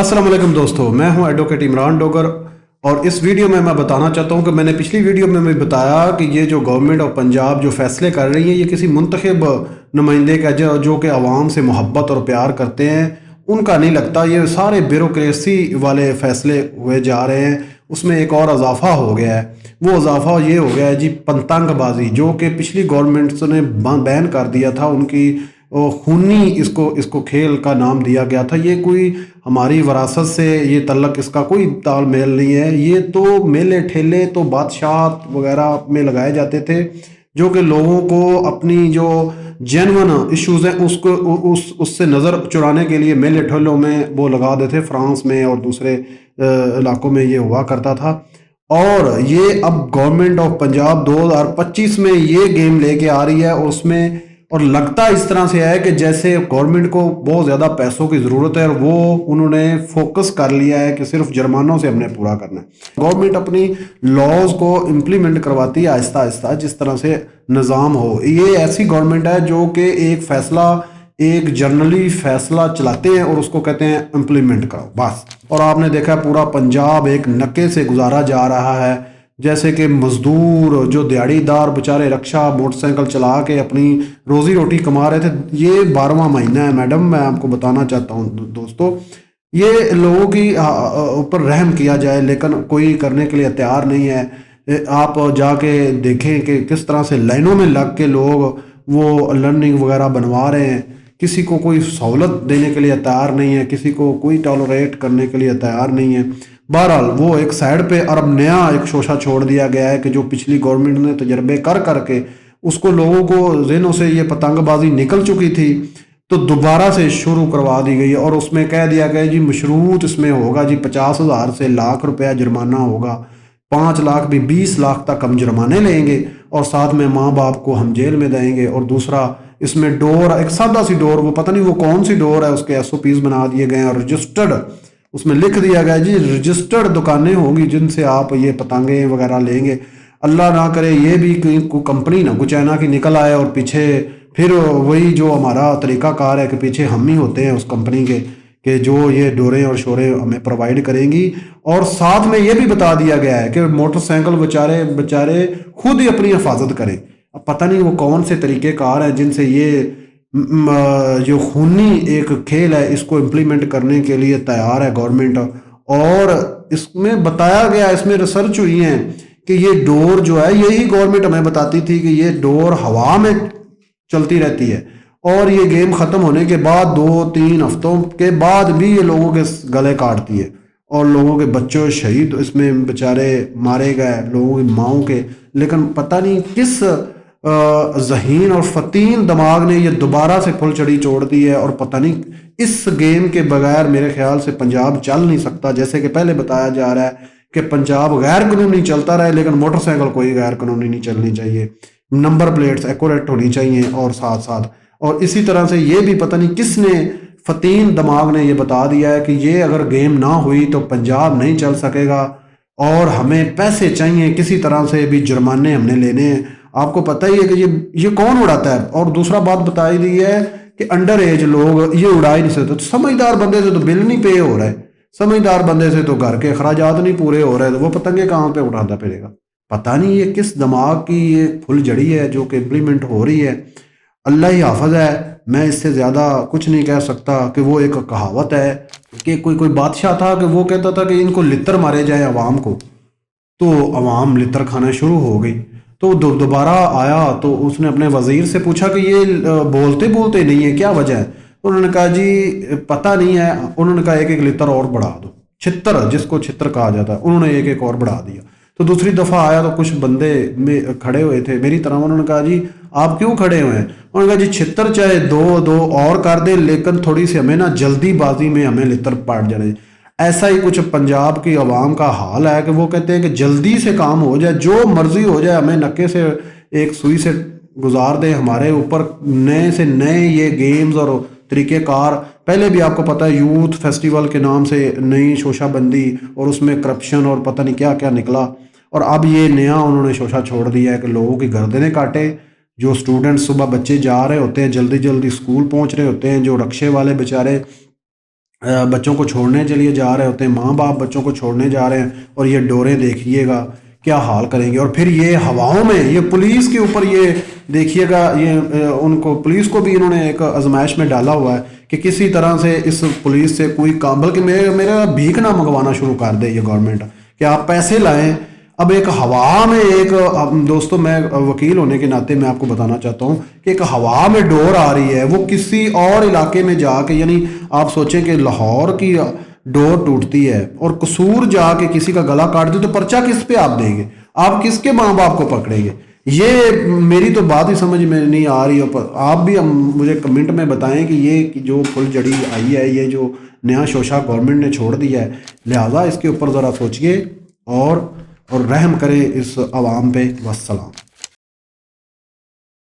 अस्सलाम वालेकुम दोस्तों, मैं हूं एडवोकेट इमरान डोगर। और इस वीडियो में मैं बताना चाहता हूं कि मैंने पिछली वीडियो में भी बताया कि ये जो गवर्नमेंट ऑफ पंजाब जो फैसले कर रही है ये किसी मुंतखब नुमाइंदे का जो कि आवाम से मोहब्बत और प्यार करते हैं उनका नहीं लगता। ये सारे ब्यूरोक्रेसी वाले फैसले हुए जा रहे हैं। उसमें एक और इजाफा हो गया है, वो इजाफा ये हो गया है जी पतंगबाजी, जो कि पिछली गवर्नमेंट्स ने बैन कर दिया था। उनकी खूनी इसको इसको खेल का नाम दिया गया था। ये कोई हमारी विरासत से ये तल्लक इसका कोई तालमेल नहीं है। ये तो मेले ठेले तो बादशाह वगैरह में लगाए जाते थे, जो कि लोगों को अपनी जो जेन्युइन इश्यूज हैं उससे नज़र चुराने के लिए मेले ठेलों में वो लगा देते। फ्रांस में और दूसरे इलाकों में ये हुआ करता था। और ये अब गवर्नमेंट ऑफ पंजाब 2025 में ये गेम लेके आ रही है। और उसमें और लगता इस तरह से है कि जैसे गवर्नमेंट को बहुत ज़्यादा पैसों की ज़रूरत है और वो उन्होंने फोकस कर लिया है कि सिर्फ जुर्मानों से हमने पूरा करना है। गवर्नमेंट अपनी लॉज को इम्प्लीमेंट करवाती है आहिस्ता आहिस्ता, जिस तरह से निज़ाम हो। ये ऐसी गवर्नमेंट है जो कि एक फ़ैसला एक जनरली फैसला चलाते हैं और उसको कहते हैं इम्प्लीमेंट करो बस। और आपने देखा पूरा पंजाब एक नक्के से गुजारा जा रहा है। जैसे कि मजदूर जो दिहाड़ीदार बेचारे रक्षा मोटरसाइकिल चला के अपनी रोज़ी रोटी कमा रहे थे। ये 12वां महीना है मैडम, मैं आपको बताना चाहता हूँ दोस्तों। ये लोगों की ऊपर रहम किया जाए, लेकिन कोई करने के लिए तैयार नहीं है। आप जाके देखें कि किस तरह से लाइनों में लग के लोग वो लर्निंग वगैरह बनवा रहे हैं। किसी को कोई सहूलत देने के लिए तैयार नहीं है, किसी को कोई टॉलरेट करने के लिए तैयार नहीं है। बहरहाल वो एक साइड पे और अब नया एक शोशा छोड़ दिया गया है कि जो पिछली गवर्नमेंट ने तजर्बे कर करके उसको लोगों को जहनों से ये पतंगबाजी निकल चुकी थी तो दोबारा से शुरू करवा दी गई। और उसमें कह दिया गया जी मशरूत इसमें होगा जी 50,000 से लाख रुपया जुर्माना होगा, 5 लाख भी 20 लाख तक हम जुर्माने लेंगे और साथ में माँ बाप को हम जेल में देंगे। और दूसरा इसमें डोर, एक सादा सी डोर, वो पता नहीं वो कौन सी डोर है, उसके SOPs बना दिए गए हैं और रजिस्टर्ड उसमें लिख दिया गया जी रजिस्टर्ड दुकानें होंगी जिनसे आप ये पतंगे वगैरह लेंगे। अल्लाह ना करे ये भी कोई कंपनी ना कुछ चाइना की निकल आए और पीछे फिर वही जो हमारा तरीकाकार है कि पीछे हम ही होते हैं उस कंपनी के कि जो ये डोरें और शोरें हमें प्रोवाइड करेंगी। और साथ में ये भी बता दिया गया है कि मोटरसाइकिल बेचारे खुद ही अपनी हिफाजत करें। अब पता नहीं वो कौन से तरीक़ेकार हैं जिनसे ये जो खूनी एक खेल है इसको इम्प्लीमेंट करने के लिए तैयार है गवर्नमेंट। और इसमें बताया गया, इसमें रिसर्च हुई है कि ये डोर जो है, यही गवर्नमेंट हमें बताती थी कि ये डोर हवा में चलती रहती है और ये गेम ख़त्म होने के बाद 2-3 हफ्तों के बाद भी ये लोगों के गले काटती है और लोगों के बच्चों शहीद इसमें बेचारे मारे गए, लोगों की माओं के। लेकिन पता नहीं किस ज़हीन और फतीन दिमाग ने ये दोबारा से फुलझड़ी छोड़ दी है। और पता नहीं इस गेम के बगैर मेरे ख्याल से पंजाब चल नहीं सकता। जैसे कि पहले बताया जा रहा है कि पंजाब गैर कानूनी चलता रहे, लेकिन मोटरसाइकिल कोई गैर कानूनी नहीं चलनी चाहिए, नंबर प्लेट्स एक्यूरेट होनी चाहिए और साथ साथ। और इसी तरह से ये भी पता नहीं किसने फतीन दिमाग ने ये बता दिया है कि ये अगर गेम ना हुई तो पंजाब नहीं चल सकेगा और हमें पैसे चाहिए, किसी तरह से भी जुर्माने हमने लेने हैं। आपको पता ही है कि ये कौन उड़ाता है। और दूसरा बात बताई दी है कि अंडर एज लोग ये उड़ा ही नहीं सकते। तो समझदार बंदे से तो बिल नहीं पे हो रहा है, समझदार बंदे से तो घर के अखराजात नहीं पूरे हो रहे, तो वो पतंगे कहाँ पे उड़ाता फिरेगा। पता नहीं ये किस दिमाग की ये फुलझड़ी है जो कि इम्प्लीमेंट हो रही है। अल्लाह ही हाफिज है, मैं इससे ज़्यादा कुछ नहीं कह सकता। कि वो एक कहावत है कि कोई बादशाह था कि वो कहता था कि इनको लितर मारे जाए अवाम को, तो अवाम लितर खाना शुरू हो गई। तो दोबारा आया तो उसने अपने वज़ीर से पूछा कि ये बोलते बोलते नहीं है, क्या वजह है। तो उन्होंने कहा जी पता नहीं है। उन्होंने कहा एक एक लितर और बढ़ा दो, छितर जिसको छितर कहा जाता है, उन्होंने एक एक और बढ़ा दिया। तो दूसरी दफ़ा आया तो कुछ बंदे में खड़े हुए थे मेरी तरह। उन्होंने कहा जी आप क्यों खड़े हुए हैं। उन्होंने कहा जी छितर चाहे दो और कर दे, लेकिन थोड़ी सी हमें ना जल्दीबाजी में हमें लितर पड़ जाए। ऐसा ही कुछ पंजाब की आवाम का हाल है कि वो कहते हैं कि जल्दी से काम हो जाए, जो मर्जी हो जाए, हमें नक्के से एक सुई से गुजार दें। हमारे ऊपर नए से नए ये गेम्स और तरीक़ेकार, पहले भी आपको पता है यूथ फेस्टिवल के नाम से नई शोशाबंदी और उसमें करप्शन और पता नहीं क्या क्या निकला। और अब ये नया उन्होंने शोशा छोड़ दिया है कि लोगों की गर्दनें काटे। जो स्टूडेंट्स सुबह बच्चे जा रहे होते हैं, जल्दी जल्दी स्कूल पहुंच रहे होते हैं, जो रक्शे वाले बेचारे बच्चों को छोड़ने के लिए जा रहे होते हैं, माँ बाप बच्चों को छोड़ने जा रहे हैं और ये डोरें देखिएगा क्या हाल करेंगे। और फिर ये हवाओं में ये पुलिस के ऊपर ये देखिएगा, ये उनको पुलिस को भी इन्होंने एक आजमाइश में डाला हुआ है कि किसी तरह से इस पुलिस से कोई काम, बल्कि मेरा भीख ना मंगवाना शुरू कर दे ये गवर्नमेंट कि आप पैसे लाएं। अब एक हवा में एक, दोस्तों मैं वकील होने के नाते मैं आपको बताना चाहता हूँ कि एक हवा में डोर आ रही है, वो किसी और इलाके में जाके, यानी आप सोचें कि लाहौर की डोर टूटती है और कसूर जाके किसी का गला काट दे तो पर्चा किस पे आप देंगे, आप किसके माँ बाप को पकड़ेंगे? ये मेरी तो बात ही समझ में नहीं आ रही है। पर आप भी मुझे कमेंट में बताएं कि ये जो फुलझड़ी आई है, ये जो नया शोशा गवर्नमेंट ने छोड़ दिया है, लिहाजा इसके ऊपर ज़रा सोचिए और रहम करें इस आवाम पे। वस्सलाम।